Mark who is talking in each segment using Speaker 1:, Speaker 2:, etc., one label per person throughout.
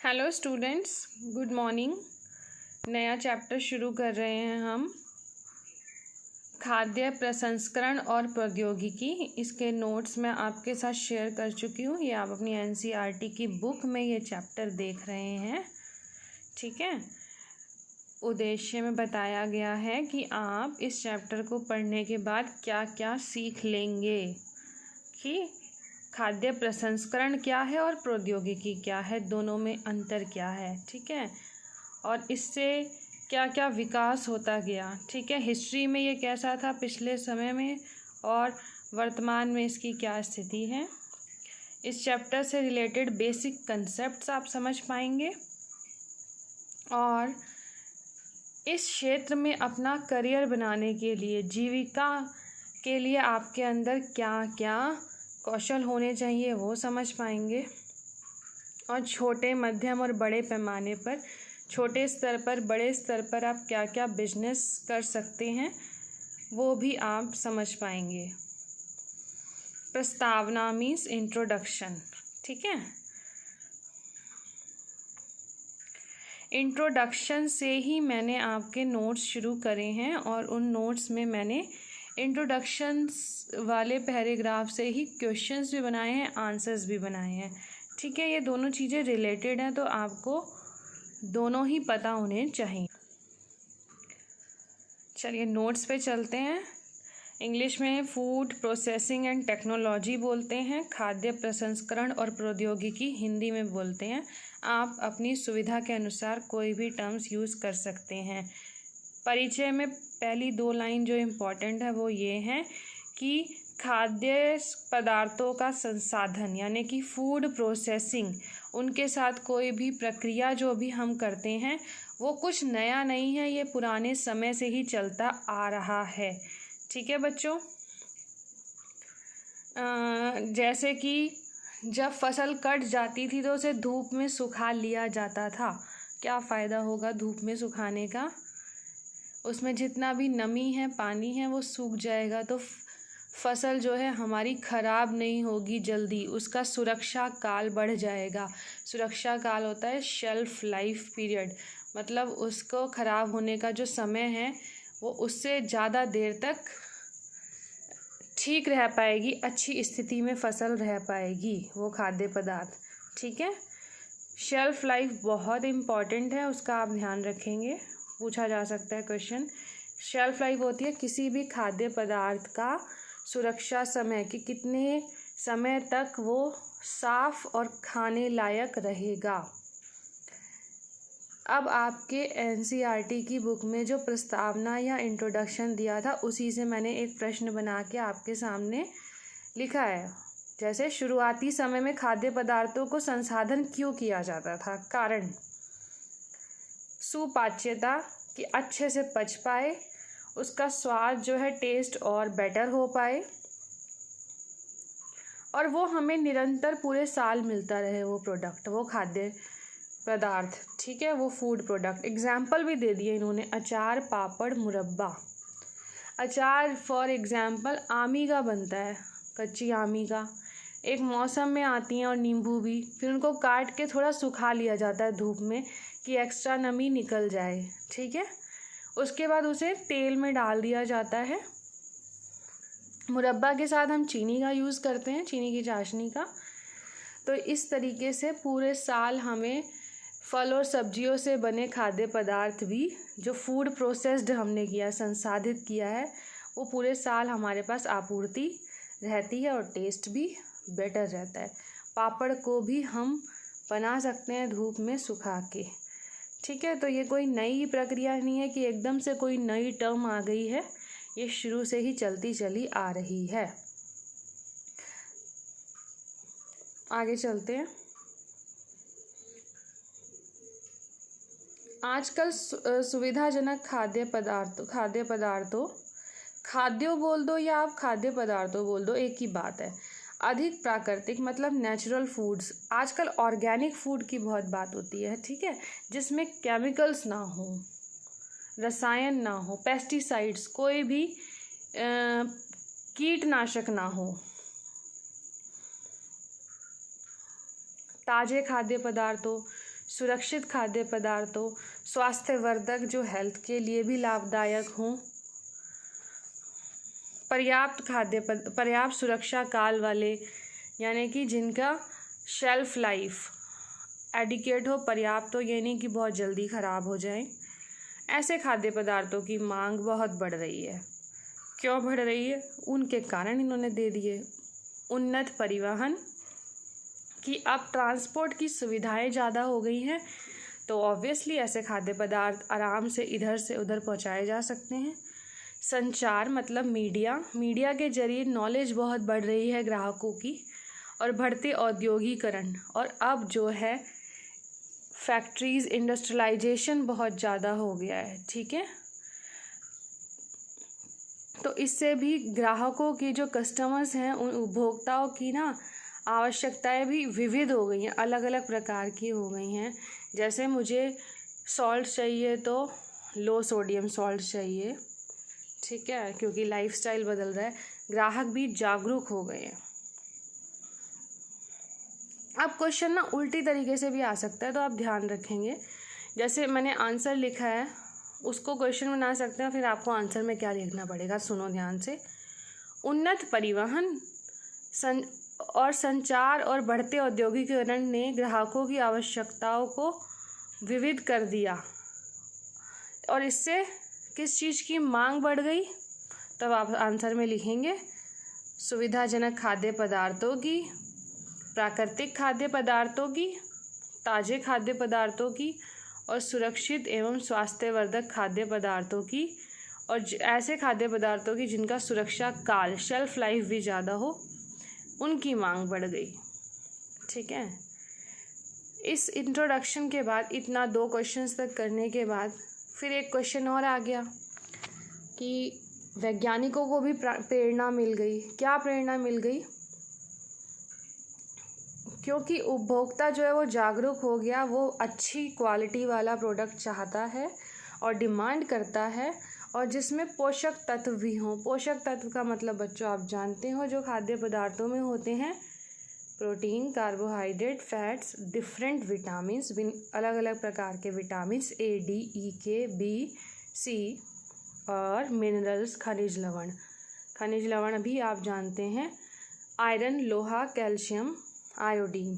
Speaker 1: Hello students, good morning. नया chapter शुरू कर रहे हैं हम, खाद्य प्रसंस्करण और प्रौद्योगिकी। इसके नोट्स मैं आपके साथ शेयर कर चुकी हूँ। ये आप अपनी एनसीईआरटी की बुक में ये चैप्टर देख रहे हैं, ठीक है। उद्देश्य में बताया गया है कि आप इस चैप्टर को पढ़ने के बाद क्या क्या सीख लेंगे कि खाद्य प्रसंस्करण क्या है और प्रौद्योगिकी क्या है, दोनों में अंतर क्या है, ठीक है। और इससे क्या क्या विकास होता गया, ठीक है। हिस्ट्री में ये कैसा था पिछले समय में और वर्तमान में इसकी क्या स्थिति है। इस चैप्टर से रिलेटेड बेसिक कंसेप्ट्स आप समझ पाएंगे और इस क्षेत्र में अपना करियर बनाने के लिए, जीविका के लिए आपके अंदर क्या क्या कौशल होने चाहिए वो समझ पाएंगे। और छोटे, मध्यम और बड़े पैमाने पर, छोटे स्तर पर, बड़े स्तर पर आप क्या क्या बिजनेस कर सकते हैं वो भी आप समझ पाएंगे। प्रस्तावना मीन्स इंट्रोडक्शन, ठीक है। इंट्रोडक्शन से ही मैंने आपके नोट्स शुरू करे हैं और उन नोट्स में मैंने इंट्रोडक्शंस वाले पैराग्राफ से ही क्वेश्चंस भी बनाए हैं, आंसर्स भी बनाए हैं, ठीक है। ये दोनों चीज़ें रिलेटेड हैं तो आपको दोनों ही पता होने चाहिए। चलिए नोट्स पे चलते हैं। इंग्लिश में फूड प्रोसेसिंग एंड टेक्नोलॉजी बोलते हैं, खाद्य प्रसंस्करण और प्रौद्योगिकी हिंदी में बोलते हैं। आप अपनी सुविधा के अनुसार कोई भी टर्म्स यूज़ कर सकते हैं। परिचय में पहली 2 लाइन जो इम्पोर्टेंट है वो ये हैं कि खाद्य पदार्थों का संसाधन यानी कि फूड प्रोसेसिंग, उनके साथ कोई भी प्रक्रिया जो भी हम करते हैं वो कुछ नया नहीं है, ये पुराने समय से ही चलता आ रहा है, ठीक है बच्चों। जैसे कि जब फसल कट जाती थी तो उसे धूप में सुखा लिया जाता था। क्या फ़ायदा होगा धूप में सुखाने का? उसमें जितना भी नमी है, पानी है, वो सूख जाएगा तो फसल जो है हमारी ख़राब नहीं होगी जल्दी, उसका सुरक्षा काल बढ़ जाएगा। सुरक्षा काल होता है शेल्फ लाइफ पीरियड, मतलब उसको ख़राब होने का जो समय है वो उससे ज़्यादा देर तक ठीक रह पाएगी, अच्छी स्थिति में फसल रह पाएगी वो खाद्य पदार्थ, ठीक है। शेल्फ लाइफ बहुत इम्पॉर्टेंट है, उसका आप ध्यान रखेंगे, पूछा जा सकता है क्वेश्चन। शेल्फ लाइफ होती है किसी भी खाद्य पदार्थ का सुरक्षा समय, कि कितने समय तक वो साफ और खाने लायक रहेगा। अब आपके एनसीईआरटी की बुक में जो प्रस्तावना या इंट्रोडक्शन दिया था उसी से मैंने एक प्रश्न बना के आपके सामने लिखा है। जैसे शुरुआती समय में खाद्य पदार्थों को संसाधन क्यों किया जाता था? कारण सुपाच्यता, कि अच्छे से पच पाए, उसका स्वाद जो है टेस्ट और बेटर हो पाए, और वो हमें निरंतर पूरे साल मिलता रहे वो प्रोडक्ट, वो खाद्य पदार्थ, ठीक है, वो फूड प्रोडक्ट। एग्जाम्पल भी दे दिए इन्होंने, अचार, पापड़, मुरब्बा। अचार फॉर एग्जाम्पल आमी का बनता है, कच्ची आमी का, एक मौसम में आती हैं, और नींबू भी, फिर उनको काट के थोड़ा सुखा लिया जाता है धूप में कि एक्स्ट्रा नमी निकल जाए, ठीक है। उसके बाद उसे तेल में डाल दिया जाता है। मुरब्बा के साथ हम चीनी का यूज़ करते हैं, चीनी की चाशनी का। तो इस तरीके से पूरे साल हमें फल और सब्जियों से बने खाद्य पदार्थ भी, जो फूड प्रोसेस्ड हमने किया, संसाधित किया है, वो पूरे साल हमारे पास आपूर्ति रहती है और टेस्ट भी बेटर रहता है। पापड़ को भी हम बना सकते हैं धूप में सुखा के, ठीक है। तो ये कोई नई प्रक्रिया नहीं है कि एकदम से कोई नई टर्म आ गई है, ये शुरू से ही चलती चली आ रही है। आगे चलते हैं। आजकल सुविधाजनक खाद्यों बोल दो या आप खाद्य पदार्थों बोल दो, एक ही बात है। अधिक प्राकृतिक मतलब नेचुरल फूड्स, आजकल ऑर्गेनिक फूड की बहुत बात होती है, ठीक है, जिसमें केमिकल्स ना हो, रसायन ना हो, पेस्टिसाइड्स, कोई भी कीटनाशक ना हो, ताज़े खाद्य पदार्थों, सुरक्षित खाद्य पदार्थों, स्वास्थ्यवर्धक जो हेल्थ के लिए भी लाभदायक हों, पर्याप्त सुरक्षा काल वाले, यानी कि जिनका शेल्फ लाइफ एडिक्वेट हो, पर्याप्त हो, ये नहीं कि बहुत जल्दी ख़राब हो जाए, ऐसे खाद्य पदार्थों की मांग बहुत बढ़ रही है। क्यों बढ़ रही है? उनके कारण इन्होंने दे दिए। उन्नत परिवहन कि अब ट्रांसपोर्ट की सुविधाएं ज़्यादा हो गई हैं, तो ऑब्वियसली ऐसे खाद्य पदार्थ आराम से इधर से उधर पहुंचाए जा सकते हैं। संचार मतलब मीडिया के जरिए नॉलेज बहुत बढ़ रही है ग्राहकों की, और बढ़ते औद्योगिकरण, और अब जो है फैक्ट्रीज, इंडस्ट्रियलाइजेशन बहुत ज़्यादा हो गया है। ठीक है, तो इससे भी ग्राहकों की जो कस्टमर्स हैं, उन उपभोक्ताओं की ना आवश्यकताएं भी विविध हो गई हैं, अलग अलग प्रकार की हो गई हैं। जैसे मुझे सॉल्ट चाहिए तो लो सोडियम सॉल्ट चाहिए, ठीक है, क्योंकि लाइफस्टाइल बदल रहा है, ग्राहक भी जागरूक हो गए हैं। अब क्वेश्चन ना उल्टी तरीके से भी आ सकता है, तो आप ध्यान रखेंगे। जैसे मैंने आंसर लिखा है उसको क्वेश्चन बना सकते हैं, फिर आपको आंसर में क्या लिखना पड़ेगा, सुनो ध्यान से। उन्नत परिवहन और संचार और बढ़ते औद्योगिकरण ने ग्राहकों की आवश्यकताओं को विविध कर दिया, और इससे किस चीज़ की मांग बढ़ गई, तब आप आंसर में लिखेंगे सुविधाजनक खाद्य पदार्थों की, प्राकृतिक खाद्य पदार्थों की, ताज़े खाद्य पदार्थों की, और सुरक्षित एवं स्वास्थ्यवर्धक खाद्य पदार्थों की, और ऐसे खाद्य पदार्थों की जिनका सुरक्षा काल, शेल्फ लाइफ भी ज़्यादा हो, उनकी मांग बढ़ गई। ठीक है, इस इंट्रोडक्शन के बाद, इतना 2 क्वेश्चंस तक करने के बाद, फिर एक क्वेश्चन और आ गया कि वैज्ञानिकों को भी प्रेरणा मिल गई। क्या प्रेरणा मिल गई? क्योंकि उपभोक्ता जो है वो जागरूक हो गया, वो अच्छी क्वालिटी वाला प्रोडक्ट चाहता है और डिमांड करता है, और जिसमें पोषक तत्व भी हों। पोषक तत्व का मतलब बच्चों आप जानते हो, जो खाद्य पदार्थों में होते हैं protein, carbohydrate, fats, different vitamins, अलग अलग प्रकार के vitamins A, D, E, K, B, C, और मिनरल्स, खनिज लवण। खनिज लवण भी आप जानते हैं, आयरन, लोहा, कैल्शियम, आयोडीन,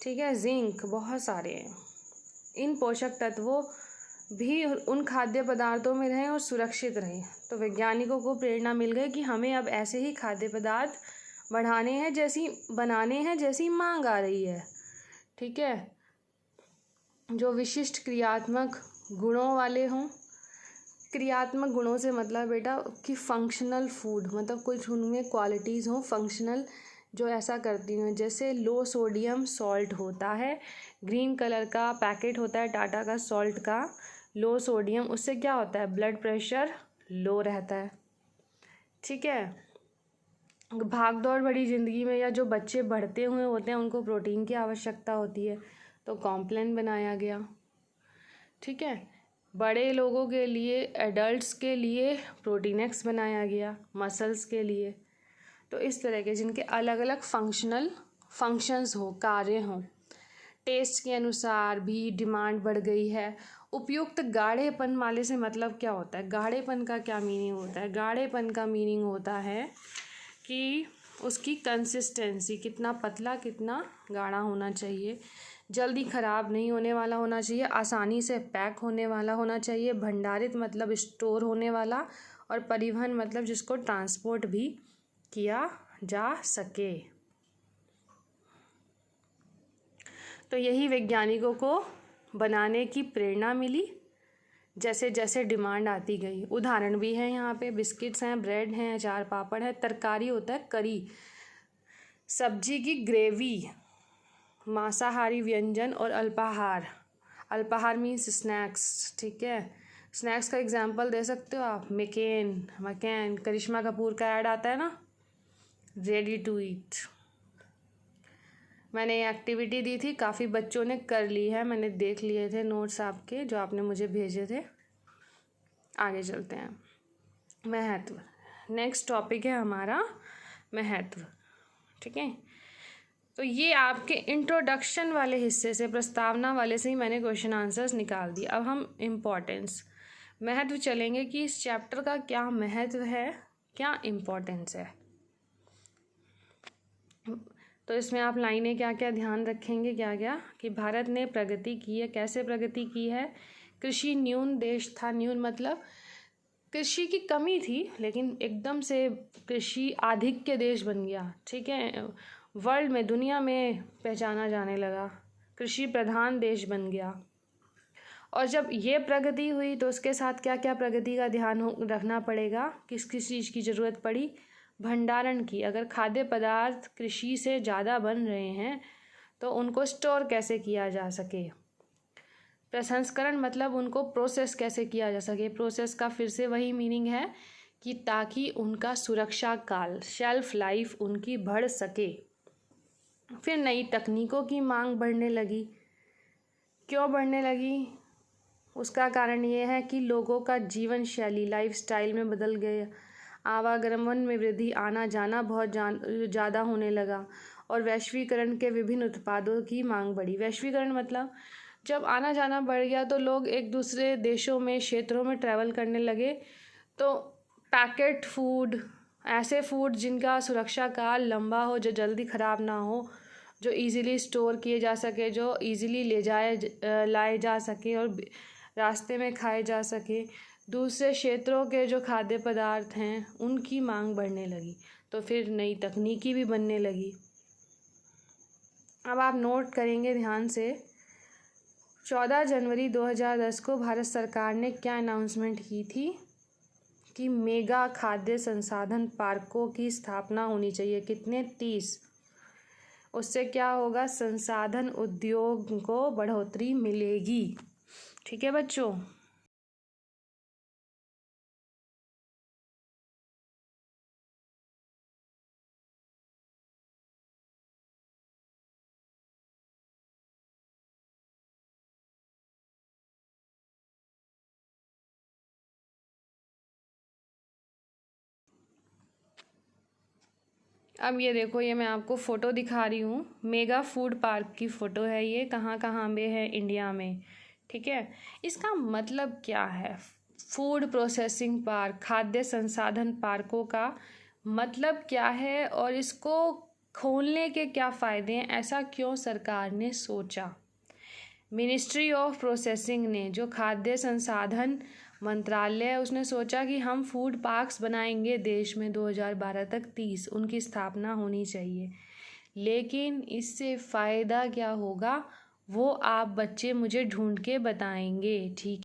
Speaker 1: ठीक है, जिंक, बहुत सारे हैं। इन पोषक तत्वों भी उन खाद्य पदार्थों में रहें और सुरक्षित रहें। तो वैज्ञानिकों को प्रेरणा मिल गई कि हमें अब ऐसे ही खाद्य पदार्थ बनाने हैं जैसी मांग आ रही है। ठीक है, जो विशिष्ट क्रियात्मक गुणों वाले हों। क्रियात्मक गुणों से मतलब बेटा कि फंक्शनल फूड, मतलब कुछ उनमें क्वालिटीज़ हों फंक्शनल, जो ऐसा करती हैं। जैसे लो सोडियम सॉल्ट होता है, ग्रीन कलर का पैकेट होता है टाटा का सॉल्ट का, लो सोडियम, उससे क्या होता है, ब्लड प्रेशर लो रहता है। ठीक है, भाग दौड़ भरी ज़िंदगी में या जो बच्चे बढ़ते हुए होते हैं उनको प्रोटीन की आवश्यकता होती है, तो कॉम्प्लान बनाया गया। ठीक है, बड़े लोगों के लिए, एडल्ट्स के लिए प्रोटीन एक्स बनाया गया, मसल्स के लिए। तो इस तरह के जिनके अलग अलग फंक्शंस हो, कार्य हों। टेस्ट के अनुसार भी डिमांड बढ़ गई है। उपयुक्त गाढ़ेपन वाले से मतलब क्या होता है, गाढ़ेपन का क्या मीनिंग होता है? गाढ़ेपन का मीनिंग होता है कि उसकी कंसिस्टेंसी, कितना पतला कितना गाढ़ा होना चाहिए, जल्दी ख़राब नहीं होने वाला होना चाहिए, आसानी से पैक होने वाला होना चाहिए, भंडारित मतलब स्टोर होने वाला, और परिवहन मतलब जिसको ट्रांसपोर्ट भी किया जा सके। तो यही वैज्ञानिकों को बनाने की प्रेरणा मिली जैसे जैसे डिमांड आती गई। उदाहरण भी हैं यहाँ पे, बिस्किट्स हैं, ब्रेड हैं, अचार पापड़ है, तरकारी होता है करी, सब्जी की ग्रेवी, मांसाहारी व्यंजन, और अल्पाहार। अल्पाहार मीन्स स्नैक्स। ठीक है, स्नैक्स का एग्जांपल दे सकते हो आप, मकैन, करिश्मा कपूर का ऐड आता है ना, रेडी टू ईट। मैंने ये एक्टिविटी दी थी, काफ़ी बच्चों ने कर ली है, मैंने देख लिए थे नोट्स आपके जो आपने मुझे भेजे थे। आगे चलते हैं। महत्व, नेक्स्ट टॉपिक है हमारा महत्व। ठीक है, तो ये आपके इंट्रोडक्शन वाले हिस्से से, प्रस्तावना वाले से ही मैंने क्वेश्चन आंसर्स निकाल दिए। अब हम इम्पोर्टेंस, महत्व चलेंगे कि इस चैप्टर का क्या महत्व है, क्या इम्पोर्टेंस है। तो इसमें आप लाइनें क्या क्या ध्यान रखेंगे, क्या क्या, कि भारत ने प्रगति की है। कैसे प्रगति की है? कृषि न्यून देश था। न्यून मतलब कृषि की कमी थी, लेकिन एकदम से कृषि आधिक्य देश बन गया। ठीक है, वर्ल्ड में, दुनिया में पहचाना जाने लगा, कृषि प्रधान देश बन गया। और जब ये प्रगति हुई तो उसके साथ क्या क्या प्रगति का ध्यान रखना पड़ेगा, किस किस चीज़ की ज़रूरत पड़ी? भंडारण की। अगर खाद्य पदार्थ कृषि से ज़्यादा बन रहे हैं तो उनको स्टोर कैसे किया जा सके। प्रसंस्करण मतलब उनको प्रोसेस कैसे किया जा सके। प्रोसेस का फिर से वही मीनिंग है कि ताकि उनका सुरक्षा काल, शेल्फ लाइफ उनकी बढ़ सके। फिर नई तकनीकों की मांग बढ़ने लगी। क्यों बढ़ने लगी? उसका कारण ये है कि लोगों का जीवन शैली, लाइफ स्टाइल में बदल गया। आवागमन में वृद्धि, आना जाना बहुत ज़्यादा होने लगा और वैश्वीकरण के विभिन्न उत्पादों की मांग बढ़ी। वैश्वीकरण मतलब जब आना जाना बढ़ गया तो लोग एक दूसरे देशों में, क्षेत्रों में ट्रैवल करने लगे, तो पैकेट फूड, ऐसे फूड जिनका सुरक्षा काल लंबा हो, जो जल्दी ख़राब ना हो, जो इजीली स्टोर किए जा सके, जो इजीली लाए जा सके और रास्ते में खाए जा सके, दूसरे क्षेत्रों के जो खाद्य पदार्थ हैं उनकी मांग बढ़ने लगी। तो फिर नई तकनीकी भी बनने लगी। अब आप नोट करेंगे ध्यान से, 14 जनवरी 2010 को भारत सरकार ने क्या अनाउंसमेंट की थी कि मेगा खाद्य संसाधन पार्कों की स्थापना होनी चाहिए। कितने? 30। उससे क्या होगा? संसाधन उद्योग को बढ़ोतरी मिलेगी। ठीक है बच्चों। अब ये देखो, ये मैं आपको फ़ोटो दिखा रही हूँ, मेगा फूड पार्क की फ़ोटो है ये। कहाँ में है? इंडिया में। ठीक है, इसका मतलब क्या है? फूड प्रोसेसिंग पार्क, खाद्य संसाधन पार्कों का मतलब क्या है और इसको खोलने के क्या फ़ायदे हैं? ऐसा क्यों सरकार ने सोचा? मिनिस्ट्री ऑफ प्रोसेसिंग ने, जो खाद्य संसाधन मंत्रालय है, उसने सोचा कि हम फूड पार्क्स बनाएंगे देश में 2012 तक 30 उनकी स्थापना होनी चाहिए। लेकिन इससे फ़ायदा क्या होगा वो आप बच्चे मुझे ढूंढ के बताएंगे। ठीक।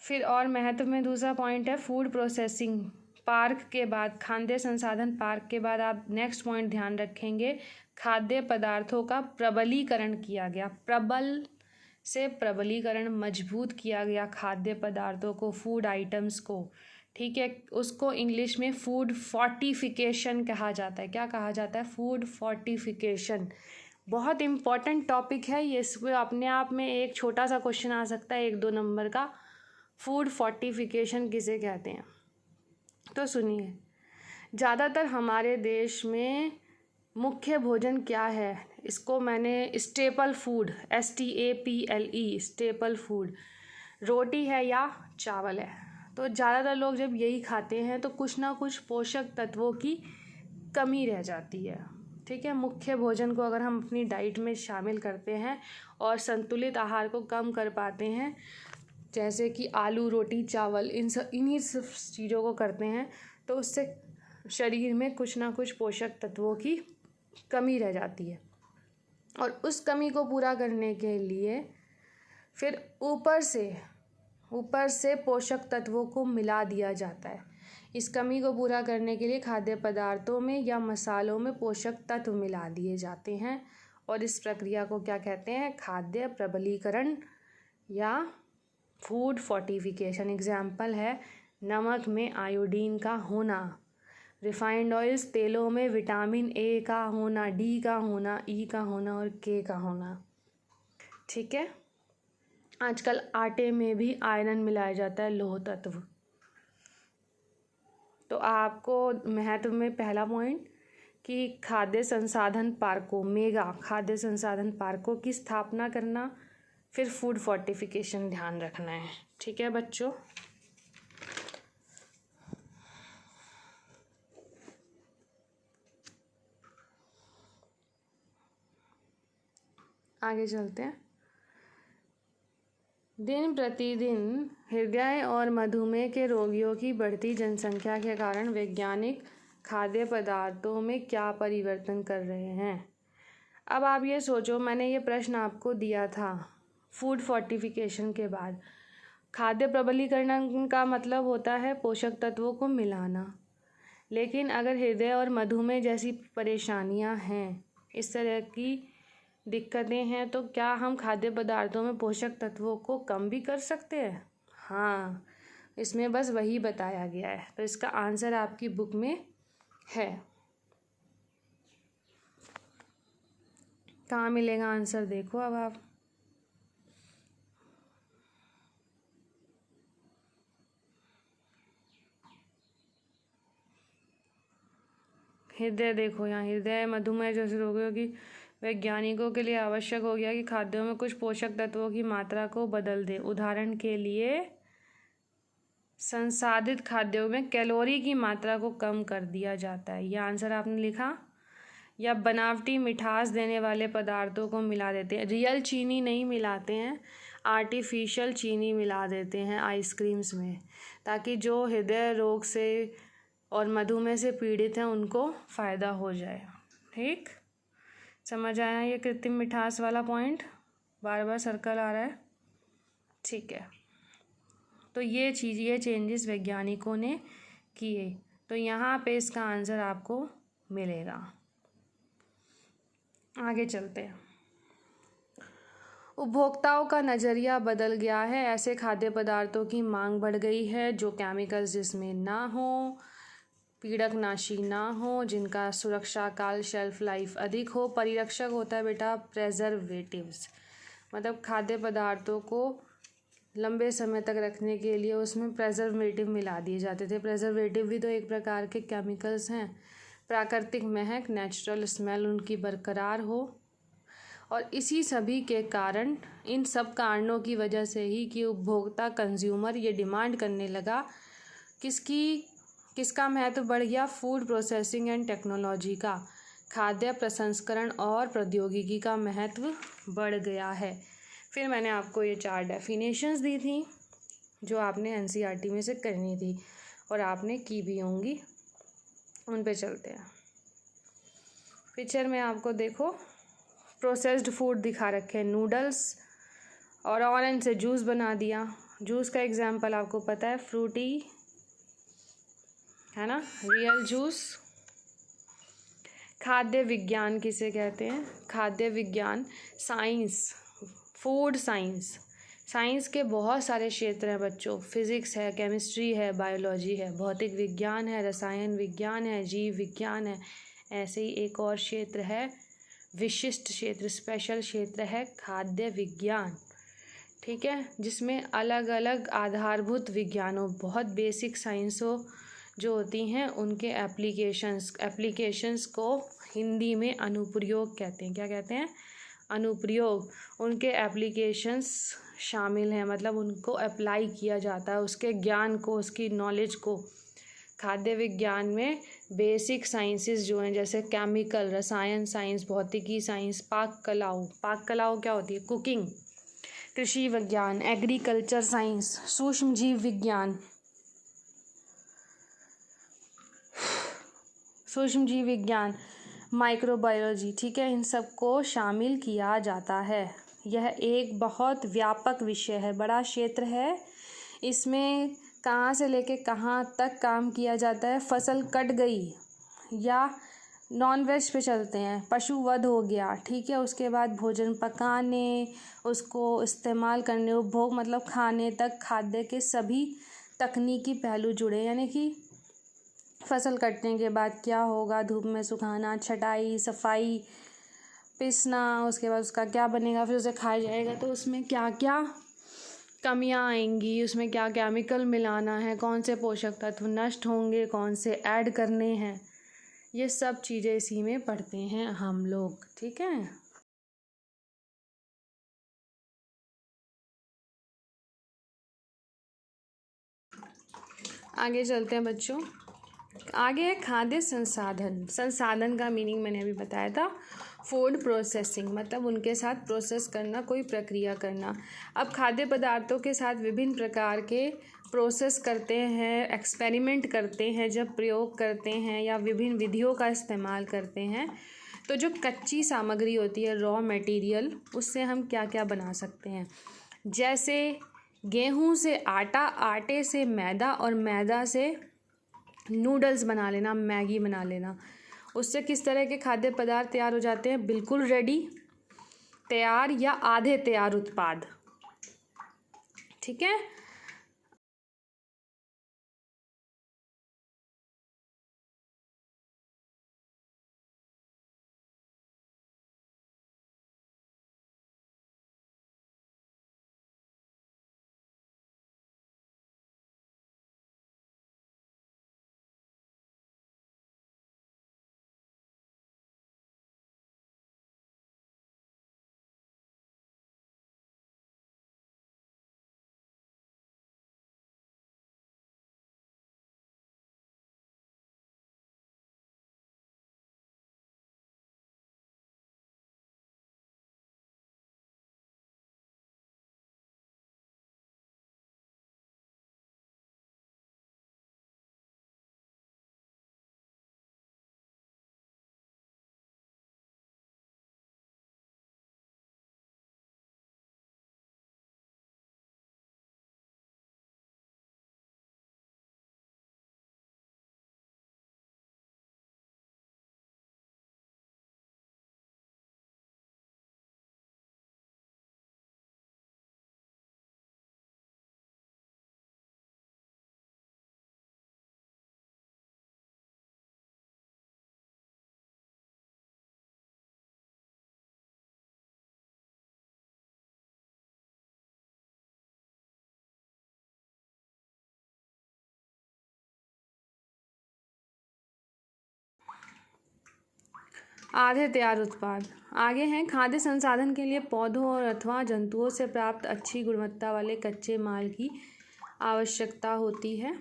Speaker 1: फिर और महत्व में दूसरा पॉइंट है फूड प्रोसेसिंग पार्क के बाद, खाद्य संसाधन पार्क के बाद आप नेक्स्ट पॉइंट ध्यान रखेंगे, खाद्य पदार्थों का प्रबलीकरण किया गया। प्रबल से प्रबलीकरण, मजबूत किया गया खाद्य पदार्थों को, फूड आइटम्स को। ठीक है, उसको इंग्लिश में फूड फोर्टिफिकेशन कहा जाता है। क्या कहा जाता है? Food fortification. बहुत इम्पॉर्टेंट टॉपिक है ये, इसमें अपने आप में एक छोटा सा क्वेश्चन आ सकता है 1-2 नंबर का। फूड फोर्टिफिकेशन किसे कहते हैं? तो सुनिए, ज़्यादातर हमारे देश में मुख्य भोजन क्या है? इसको मैंने staple food, STAPLE, staple food, रोटी है या चावल है। तो ज़्यादातर लोग जब यही खाते हैं तो कुछ ना कुछ पोषक तत्वों की कमी रह जाती है। ठीक है, मुख्य भोजन को अगर हम अपनी डाइट में शामिल करते हैं और संतुलित आहार को कम कर पाते हैं, जैसे कि आलू, रोटी, चावल, इन्हीं सब चीज़ों को करते हैं, तो उससे शरीर में कुछ ना कुछ पोषक तत्वों की कमी रह जाती है। और उस कमी को पूरा करने के लिए फिर ऊपर से पोषक तत्वों को मिला दिया जाता है। इस कमी को पूरा करने के लिए खाद्य पदार्थों में या मसालों में पोषक तत्व मिला दिए जाते हैं और इस प्रक्रिया को क्या कहते हैं? खाद्य प्रबलीकरण या फूड फोर्टिफिकेशन। एग्जाम्पल है नमक में आयोडीन का होना, रिफाइंड ऑयल्स तेलों में विटामिन ए का होना, डी का होना, ई का होना और के का होना। ठीक है। आजकल आटे में भी आयरन मिलाया जाता है, लोह तत्व। तो आपको महत्व में पहला पॉइंट कि खाद्य संसाधन पार्कों, मेगा खाद्य संसाधन पार्कों की स्थापना करना, फिर फूड फोर्टिफिकेशन ध्यान रखना है। ठीक है बच्चों। आगे चलते हैं। दिन प्रतिदिन हृदय और मधुमेह के रोगियों की बढ़ती जनसंख्या के कारण वैज्ञानिक खाद्य पदार्थों में क्या परिवर्तन कर रहे हैं? अब आप ये सोचो, मैंने ये प्रश्न आपको दिया था फूड फोर्टिफिकेशन के बाद। खाद्य प्रबलीकरण का मतलब होता है पोषक तत्वों को मिलाना, लेकिन अगर हृदय और मधुमेह जैसी परेशानियां हैं, इस तरह की दिक्कतें हैं, तो क्या हम खाद्य पदार्थों में पोषक तत्वों को कम भी कर सकते हैं? हाँ, इसमें बस वही बताया गया है। तो इसका आंसर आपकी बुक में है। कहाँ मिलेगा आंसर? देखो अब आप। हृदय देखो यहाँ, हृदय मधुमेह जैसे रोगियों की वैज्ञानिकों के लिए आवश्यक हो गया कि खाद्यों में कुछ पोषक तत्वों की मात्रा को बदल दें। उदाहरण के लिए संसाधित खाद्यों में कैलोरी की मात्रा को कम कर दिया जाता है। यह आंसर आपने लिखा। या बनावटी मिठास देने वाले पदार्थों को मिला देते हैं। रियल चीनी नहीं मिलाते हैं, आर्टिफिशियल चीनी मिला देते हैं आइसक्रीम्स में, ताकि जो हृदय रोग से और मधुमेह से पीड़ित हैं उनको फ़ायदा हो जाए। ठीक, समझ आया ये कृत्रिम मिठास वाला पॉइंट? बार बार सर्कल आ रहा है। ठीक है। तो ये चेंजेस वैज्ञानिकों ने किए, तो यहाँ पे इसका आंसर आपको मिलेगा। आगे चलते हैं। उपभोक्ताओं का नज़रिया बदल गया है। ऐसे खाद्य पदार्थों की मांग बढ़ गई है जो केमिकल्स जिसमें ना हो, पीड़कनाशी ना हो, जिनका सुरक्षा काल शेल्फ लाइफ अधिक हो। परिरक्षक होता है बेटा प्रेजर्वेटिव्स, मतलब खाद्य पदार्थों को लंबे समय तक रखने के लिए उसमें प्रेजर्वेटिव मिला दिए जाते थे। प्रेजर्वेटिव भी तो एक प्रकार के केमिकल्स हैं। प्राकृतिक महक, नेचुरल स्मेल उनकी बरकरार हो, और इसी सभी के कारण, इन सब कारणों की वजह से ही कि उपभोक्ता कंज्यूमर ये डिमांड करने लगा, किसका महत्व बढ़ गया? फूड प्रोसेसिंग एंड टेक्नोलॉजी का, खाद्य प्रसंस्करण और प्रौद्योगिकी का महत्व बढ़ गया है। फिर मैंने आपको ये 4 डेफिनेशंस दी थी जो आपने एनसीईआरटी में से करनी थी और आपने की भी होंगी। उन पे चलते हैं। पिक्चर में आपको देखो प्रोसेस्ड फूड दिखा रखे हैं, नूडल्स, और ऑरेंज से जूस बना दिया। जूस का एग्जाम्पल आपको पता है, फ्रूटी है ना, रियल जूस। खाद्य विज्ञान किसे कहते हैं? खाद्य विज्ञान साइंस, फूड साइंस। साइंस के बहुत सारे क्षेत्र हैं बच्चों। फिजिक्स है, केमिस्ट्री है, बायोलॉजी है, भौतिक विज्ञान है, रसायन विज्ञान है, जीव विज्ञान है। ऐसे ही एक और क्षेत्र है, विशिष्ट क्षेत्र, स्पेशल क्षेत्र है खाद्य विज्ञान। ठीक है, जिसमें अलग अलग आधारभूत विज्ञानों, बहुत बेसिक साइंसों जो होती हैं, उनके एप्लीकेशंस को हिंदी में अनुप्रयोग कहते हैं। क्या कहते हैं? अनुप्रयोग। उनके एप्लीकेशंस शामिल हैं, मतलब उनको अप्लाई किया जाता है, उसके ज्ञान को, उसकी नॉलेज को। खाद्य विज्ञान में बेसिक साइंसेस जो हैं, जैसे केमिकल, रसायन साइंस, भौतिकी साइंस, पाक कलाओं क्या होती है? कुकिंग। कृषि विज्ञान, एग्रीकल्चर साइंस, सूक्ष्म जीव विज्ञान, माइक्रोबायोलॉजी। ठीक है, इन सबको शामिल किया जाता है। यह एक बहुत व्यापक विषय है, बड़ा क्षेत्र है। इसमें कहाँ से लेके कहाँ तक काम किया जाता है। फसल कट गई या नॉन वेज पे चलते हैं, पशु वध हो गया, ठीक है, उसके बाद भोजन पकाने, उसको इस्तेमाल करने, उपभोग मतलब खाने तक खाद्य के सभी तकनीकी पहलू जुड़े। यानी कि फसल कटने के बाद क्या होगा, धूप में सुखाना, छटाई, सफाई, पिसना, उसके बाद उसका क्या बनेगा, फिर उसे खाया जाएगा तो उसमें क्या क्या कमियां आएंगी, उसमें क्या केमिकल मिलाना है, कौन से पोषक तत्व नष्ट होंगे, कौन से ऐड करने हैं, ये सब चीज़ें इसी में पढ़ते हैं हम लोग, ठीक है। आगे चलते हैं बच्चों। आगे है खाद्य संसाधन। संसाधन का मीनिंग मैंने अभी बताया था, फूड प्रोसेसिंग मतलब उनके साथ प्रोसेस करना, कोई प्रक्रिया करना। अब खाद्य पदार्थों के साथ विभिन्न प्रकार के प्रोसेस करते हैं, एक्सपेरिमेंट करते हैं, जब प्रयोग करते हैं या विभिन्न विधियों का इस्तेमाल करते हैं, तो जो कच्ची सामग्री होती है, रॉ मटेरियल, उससे हम क्या क्या बना सकते हैं। जैसे गेहूं से आटा, आटे से मैदा और मैदा से नूडल्स बना लेना, मैगी बना लेना। उससे किस तरह के खाद्य पदार्थ तैयार हो जाते हैं, बिल्कुल रेडी, तैयार या आधे तैयार उत्पाद, ठीक है। आधे तैयार उत्पाद। आगे हैं खाद्य संसाधन के लिए पौधों और अथवा जंतुओं से प्राप्त अच्छी गुणवत्ता वाले कच्चे माल की आवश्यकता होती है।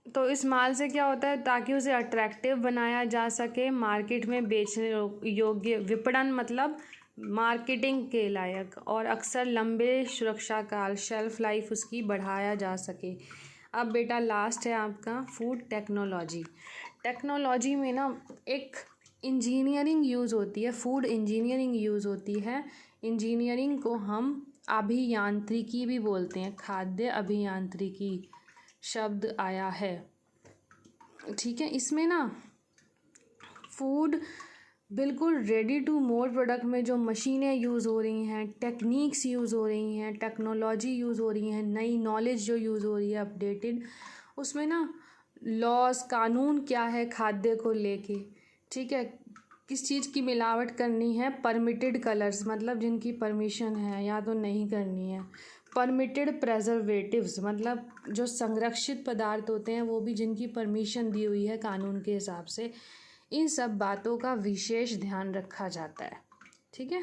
Speaker 1: तो इस माल से क्या होता है, ताकि उसे अट्रैक्टिव बनाया जा सके, मार्केट में बेचने योग्य, विपणन मतलब मार्केटिंग के लायक, और अक्सर लंबे सुरक्षा काल, शेल्फ लाइफ उसकी बढ़ाया जा सके। अब बेटा लास्ट है आपका फूड टेक्नोलॉजी। टेक्नोलॉजी में ना एक इंजीनियरिंग यूज़ होती है, फूड इंजीनियरिंग यूज़ होती है। इंजीनियरिंग को हम अभियांत्रिकी भी बोलते हैं, खाद्य अभियांत्रिकी शब्द आया है, ठीक है। इसमें ना फूड बिल्कुल रेडी टू मोड प्रोडक्ट में जो मशीनें यूज़ हो रही हैं, टेक्निक्स यूज़ हो रही हैं, टेक्नोलॉजी यूज़ हो रही हैं, नई नॉलेज जो यूज़ हो रही है अपडेटेड, उसमें ना लॉज, कानून क्या है खाद्य को लेके, ठीक है। किस चीज़ की मिलावट करनी है, परमिटेड कलर्स मतलब जिनकी परमिशन है या तो नहीं करनी है, परमिटेड प्रेजर्वेटिव्स मतलब जो संरक्षित पदार्थ होते हैं वो भी जिनकी परमिशन दी हुई है कानून के हिसाब से, इन सब बातों का विशेष ध्यान रखा जाता है, ठीक है।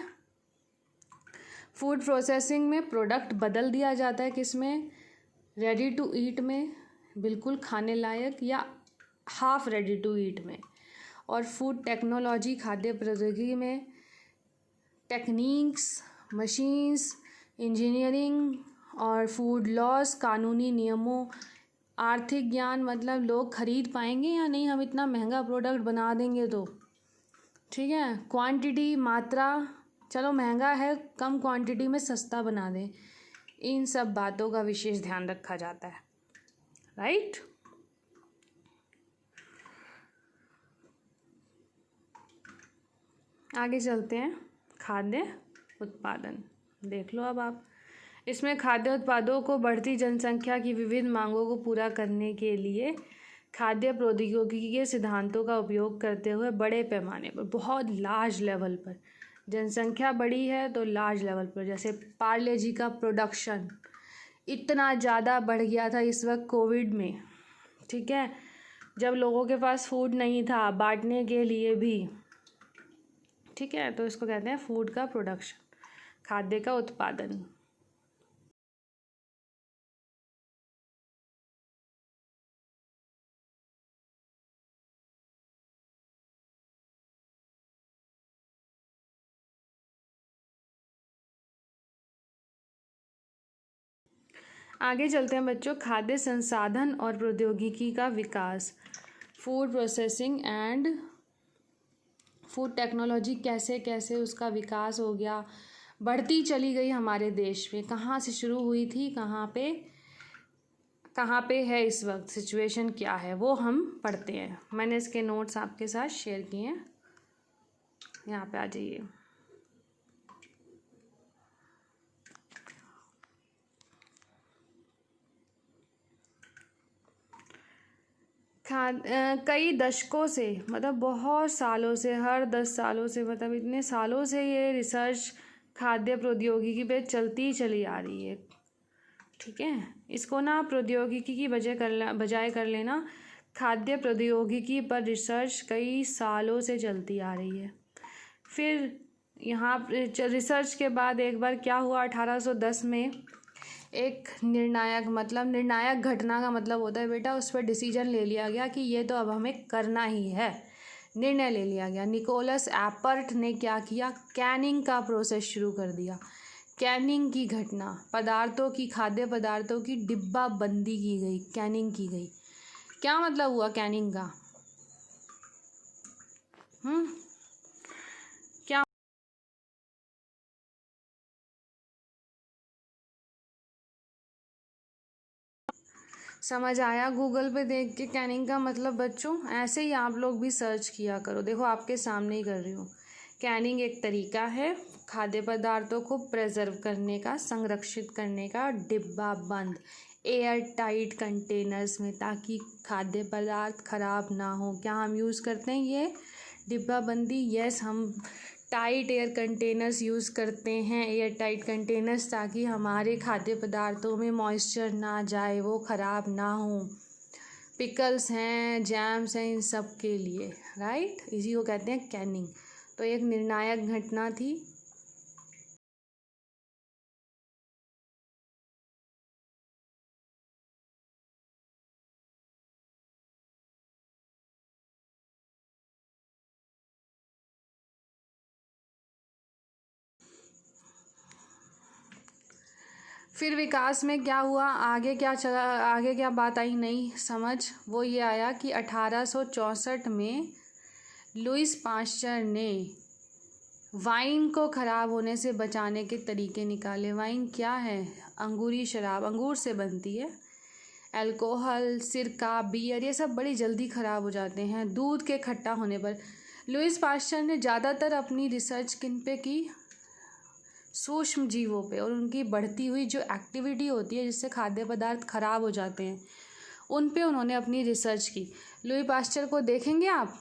Speaker 1: फूड प्रोसेसिंग में प्रोडक्ट बदल दिया जाता है, किसमें, रेडी टू ईट में, बिल्कुल खाने लायक, या हाफ रेडी टू ईट में। और फूड टेक्नोलॉजी खाद्य प्रौद्योगिकी में टेक्निक्स, मशीन्स, इंजीनियरिंग और फूड लॉस, कानूनी नियमों, आर्थिक ज्ञान मतलब लोग खरीद पाएंगे या नहीं, हम इतना महंगा प्रोडक्ट बना देंगे तो, ठीक है। क्वांटिटी, मात्रा, चलो महंगा है, कम क्वांटिटी में सस्ता बना दें, इन सब बातों का विशेष ध्यान रखा जाता है, राइट। आगे चलते हैं, खाद्य उत्पादन देख लो अब आप। इसमें खाद्य उत्पादों को बढ़ती जनसंख्या की विविध मांगों को पूरा करने के लिए खाद्य प्रौद्योगिकी के सिद्धांतों का उपयोग करते हुए बड़े पैमाने पर, बहुत लार्ज लेवल पर, जनसंख्या बड़ी है तो लार्ज लेवल पर, जैसे पार्ले जी का प्रोडक्शन इतना ज़्यादा बढ़ गया था इस वक्त कोविड में, ठीक है, जब लोगों के पास फूड नहीं था बांटने के लिए भी, ठीक है, तो इसको कहते हैं फूड का प्रोडक्शन, खाद्य का उत्पादन। आगे चलते हैं बच्चों, खाद्य संसाधन और प्रौद्योगिकी का विकास, food processing and food technology कैसे कैसे उसका विकास हो गया, बढ़ती चली गई हमारे देश में, कहाँ से शुरू हुई थी, कहाँ पे है इस वक्त, सिचुएशन क्या है, वो हम पढ़ते हैं। मैंने इसके नोट्स आपके साथ शेयर किए हैं, यहाँ पे आ जाइए। कई दशकों से, मतलब बहुत सालों से, हर 10 सालों से, मतलब इतने सालों से ये रिसर्च खाद्य प्रौद्योगिकी पे चलती चली आ रही है, ठीक है। इसको ना प्रौद्योगिकी की बजाय कर लेना खाद्य प्रौद्योगिकी पर रिसर्च कई सालों से चलती आ रही है। फिर यहाँ रिसर्च के बाद एक बार क्या हुआ, 1810 में एक निर्णायक घटना का मतलब होता है बेटा, उस पर डिसीजन ले लिया गया कि ये तो अब हमें करना ही है, निर्णय ले लिया गया। निकोलस एपर्ट ने क्या किया, कैनिंग का प्रोसेस शुरू कर दिया। कैनिंग की घटना, खाद्य पदार्थों की डिब्बा बंदी की गई, कैनिंग की गई। क्या मतलब हुआ कैनिंग का, क्या समझ आया गूगल पे देख के कैनिंग का मतलब बच्चों? ऐसे ही आप लोग भी सर्च किया करो, देखो आपके सामने ही कर रही हूँ। कैनिंग एक तरीका है खाद्य पदार्थों को प्रेजर्व करने का, संरक्षित करने का, डिब्बा बंद एयर टाइट कंटेनर्स में, ताकि खाद्य पदार्थ खराब ना हो। क्या हम यूज़ करते हैं ये डिब्बा बंदी? यस, हम टाइट एयर कंटेनर्स यूज़ करते हैं, एयर टाइट कंटेनर्स, ताकि हमारे खाद्य पदार्थों में मॉइस्चर ना जाए, वो ख़राब ना हो। पिकल्स हैं, जैम्स हैं, इन सब के लिए, राइट, इसी को कहते हैं कैनिंग। तो एक निर्णायक घटना थी। फिर विकास में क्या हुआ, आगे क्या चला, आगे क्या बात आई नहीं समझ, वो ये आया कि 1864 में लुईस पाश्चर ने वाइन को ख़राब होने से बचाने के तरीके निकाले। वाइन क्या है? अंगूरी शराब, अंगूर से बनती है। अल्कोहल, सिरका, बियर, ये सब बड़ी जल्दी ख़राब हो जाते हैं दूध के खट्टा होने पर। लुईस पाश्चर ने ज़्यादातर अपनी रिसर्च किन पे की? सूक्ष्म जीवों पे, और उनकी बढ़ती हुई जो एक्टिविटी होती है जिससे खाद्य पदार्थ खराब हो जाते हैं, उन पे उन्होंने अपनी रिसर्च की। लुई पाश्चर को देखेंगे आप,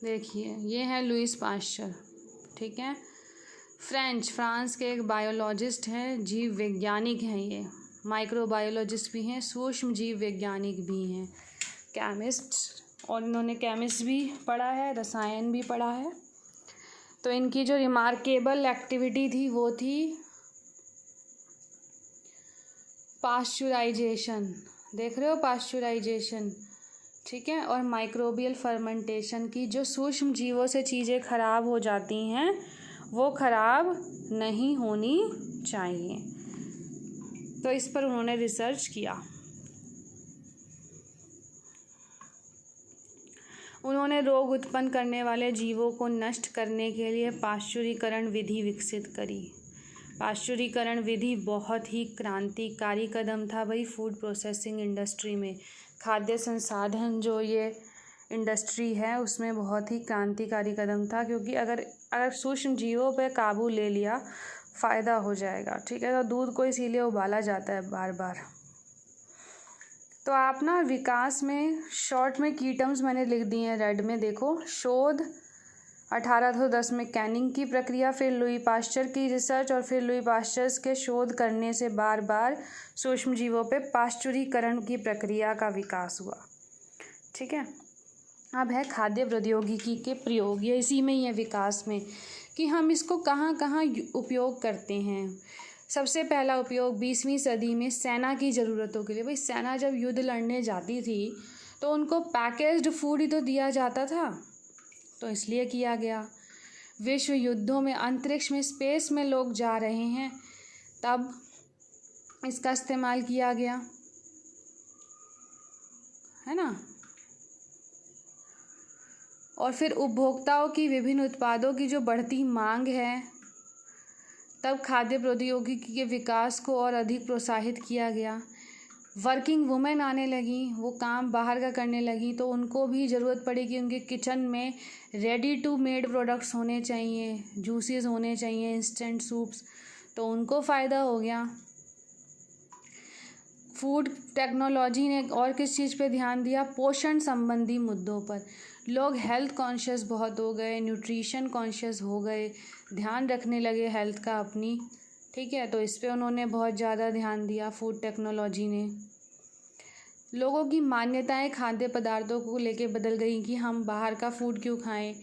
Speaker 1: देखिए ये है लुईस पाश्चर, ठीक है। फ्रांस के एक बायोलॉजिस्ट हैं, जीव वैज्ञानिक हैं, ये माइक्रोबायोलॉजिस्ट भी हैं, सूक्ष्म जीव वैज्ञानिक भी हैं, केमिस्ट, और इन्होंने केमिस्ट भी पढ़ा है, रसायन भी पढ़ा है। तो इनकी जो रिमार्केबल एक्टिविटी थी वो थी पाश्चराइजेशन, देख रहे हो पाश्चराइजेशन, ठीक है, और माइक्रोबियल फर्मेंटेशन की। जो सूक्ष्म जीवों से चीज़ें खराब हो जाती हैं वो खराब नहीं होनी चाहिए, तो इस पर उन्होंने रिसर्च किया। उन्होंने रोग उत्पन्न करने वाले जीवों को नष्ट करने के लिए पाश्चुरीकरण विधि विकसित करी। पाश्चुरीकरण विधि बहुत ही क्रांतिकारी कदम था भाई फूड प्रोसेसिंग इंडस्ट्री में। खाद्य संसाधन जो ये इंडस्ट्री है उसमें बहुत ही क्रांतिकारी कदम था, क्योंकि अगर सूक्ष्म जीवों पे काबू ले लिया फ़ायदा हो जाएगा। ठीक है, तो दूध को इसीलिए उबाला जाता है बार बार। तो आप ना विकास में शॉर्ट में की टर्म्स मैंने लिख दी हैं रेड में, देखो। शोध 1810 में कैनिंग की प्रक्रिया, फिर लुई पाश्चर की रिसर्च, और फिर लुई पाश्चर के शोध करने से बार बार सूक्ष्म जीवों पे पाश्चुरीकरण की प्रक्रिया का विकास हुआ। ठीक है, अब है खाद्य प्रौद्योगिकी के प्रयोग। ये इसी में ही है विकास में कि हम इसको कहाँ कहाँ उपयोग करते हैं। सबसे पहला उपयोग 20वीं सदी में सेना की ज़रूरतों के लिए। भाई सेना जब युद्ध लड़ने जाती थी तो उनको पैकेज्ड फूड ही तो दिया जाता था, तो इसलिए किया गया। विश्व युद्धों में अंतरिक्ष में स्पेस में लोग जा रहे हैं, तब इसका इस्तेमाल किया गया, है ना। और फिर उपभोक्ताओं की विभिन्न उत्पादों की जो बढ़ती मांग है, तब खाद्य प्रौद्योगिकी के विकास को और अधिक प्रोत्साहित किया गया। वर्किंग वुमेन आने लगी, वो काम बाहर का करने लगी, तो उनको भी ज़रूरत पड़ी कि उनके किचन में रेडी टू मेड प्रोडक्ट्स होने चाहिए, जूसेस होने चाहिए, इंस्टेंट सूप्स, तो उनको फ़ायदा हो गया। फूड टेक्नोलॉजी ने और किस चीज़ पे ध्यान दिया? पोषण संबंधी मुद्दों पर। लोग हेल्थ कॉन्शियस बहुत हो गए, न्यूट्रिशन कॉन्शियस हो गए, ध्यान रखने लगे हेल्थ का अपनी। ठीक है, तो इस पे उन्होंने बहुत ज़्यादा ध्यान दिया फूड टेक्नोलॉजी ने। लोगों की मान्यताएं खाद्य पदार्थों को लेके बदल गई कि हम बाहर का फूड क्यों खाएं,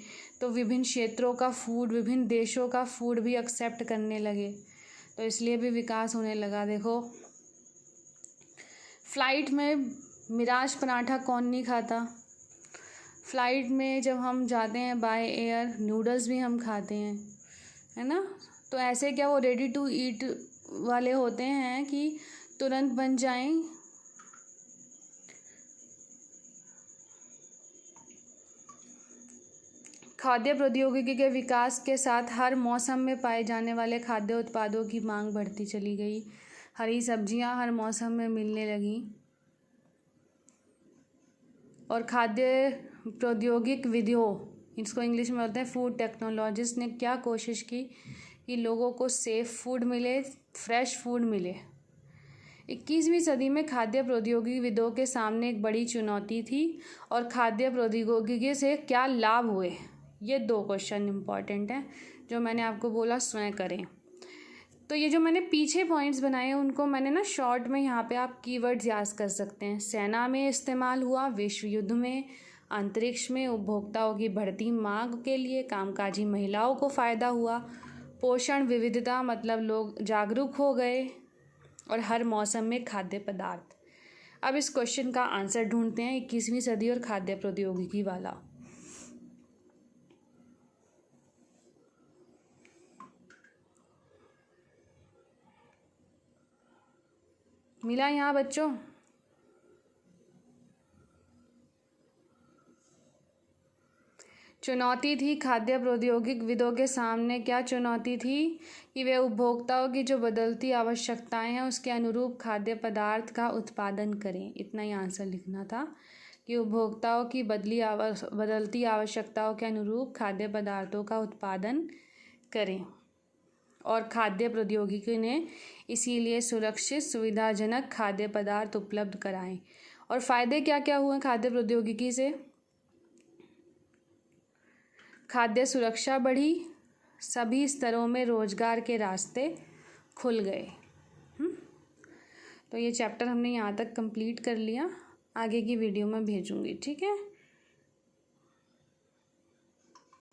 Speaker 1: तो विभिन्न क्षेत्रों का फूड, विभिन्न देशों का फूड भी एक्सेप्ट करने लगे, तो इसलिए भी विकास होने लगा। देखो, फ़्लाइट में मिराज पराठा कौन नहीं खाता? फ़्लाइट में जब हम जाते हैं बाय एयर, नूडल्स भी हम खाते हैं, है ना। तो ऐसे क्या वो रेडी टू ईट वाले होते हैं कि तुरंत बन जाएं? खाद्य प्रौद्योगिकी के विकास के साथ हर मौसम में पाए जाने वाले खाद्य उत्पादों की मांग बढ़ती चली गई। हरी सब्जियां हर मौसम में मिलने लगीं, और खाद्य प्रौद्योगिक विधियों, इसको इंग्लिश में बोलते हैं फूड टेक्नोलॉजिस्ट, ने क्या कोशिश की कि लोगों को सेफ़ फूड मिले, फ्रेश फूड मिले। 21वीं सदी में खाद्य प्रौद्योगिकी विदों के सामने एक बड़ी चुनौती थी, और खाद्य प्रौद्योगिकी से क्या लाभ हुए, ये 2 क्वेश्चन इम्पॉर्टेंट हैं जो मैंने आपको बोला स्वयं करें। तो ये जो मैंने पीछे पॉइंट्स बनाए हैं उनको मैंने ना शॉर्ट में यहाँ पे आप कीवर्ड्स याद कर सकते हैं। सेना में इस्तेमाल हुआ, विश्व युद्ध में, अंतरिक्ष में, उपभोक्ताओं की बढ़ती मांग के लिए, कामकाजी महिलाओं को फ़ायदा हुआ, पोषण विविधता मतलब लोग जागरूक हो गए, और हर मौसम में खाद्य पदार्थ। अब इस क्वेश्चन का आंसर ढूंढते हैं 21वीं सदी और खाद्य प्रौद्योगिकी वाला। मिला यहाँ बच्चों? चुनौती थी खाद्य प्रौद्योगिक विदों के सामने, क्या चुनौती थी? कि वे उपभोक्ताओं की जो बदलती आवश्यकताएं हैं उसके अनुरूप खाद्य पदार्थ का उत्पादन करें। इतना ही आंसर लिखना था कि उपभोक्ताओं की बदलती आवश्यकताओं के अनुरूप खाद्य पदार्थों का उत्पादन करें, और खाद्य प्रौद्योगिकी ने इसीलिए सुरक्षित सुविधाजनक खाद्य पदार्थ उपलब्ध कराएं। और फ़ायदे क्या क्या हुए खाद्य प्रौद्योगिकी से? खाद्य सुरक्षा बढ़ी, सभी स्तरों में रोजगार के रास्ते खुल गए। तो ये चैप्टर हमने यहाँ तक कंप्लीट कर लिया, आगे की वीडियो में भेजूँगी, ठीक है।